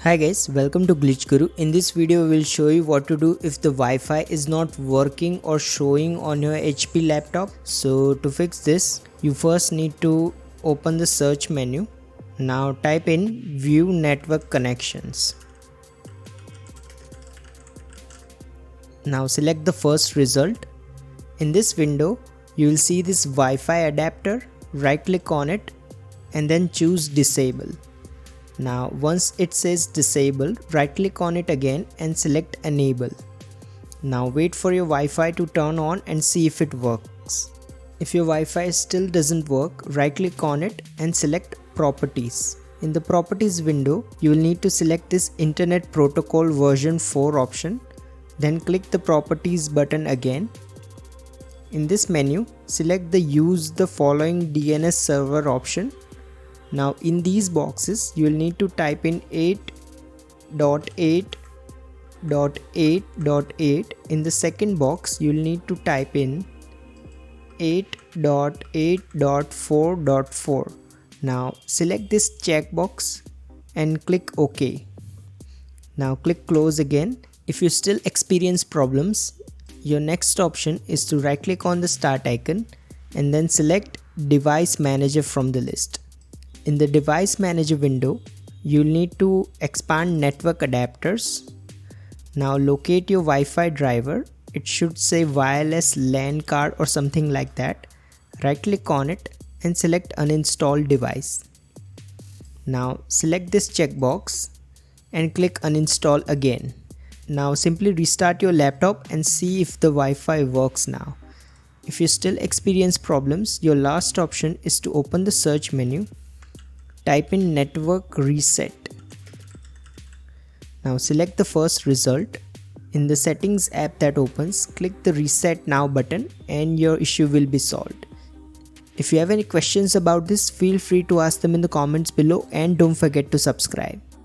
Hi guys, welcome to Glitch Guru. In this video we will show you what to do if the Wi-Fi is not working or showing on your HP laptop. So to fix this, you first need to open the search menu. Now type in view network connections. Now select the first result. In this window, you will see this Wi-Fi adapter. Right click on it and then choose disable. Now once it says disable, right click on it again and select enable. Now wait for your Wi-Fi to turn on and see if it works. If your Wi-Fi still doesn't work, right click on it and select properties. In the properties window, you will need to select this Internet Protocol version 4 option. Then click the properties button again. In this menu, select the use the following DNS server option. Now in these boxes, you will need to type in 8.8.8.8. In the second box, you will need to type in 8.8.4.4. Now select this checkbox and click OK. Now click close again. If you still experience problems, your next option is to right click on the start icon and then select device manager from the list. In the device manager window, you'll need to expand network adapters. Now locate your Wi-Fi driver. It should say wireless LAN card or something like that. Right click on it and select uninstall device. Now select this checkbox and click uninstall again. Now simply restart your laptop and see if the Wi-Fi works now. If you still experience problems, your last option is to open the search menu. Type in network reset. Now select the first result. In the settings app that opens, click the reset now button and your issue will be solved. If you have any questions about this, feel free to ask them in the comments below and don't forget to subscribe.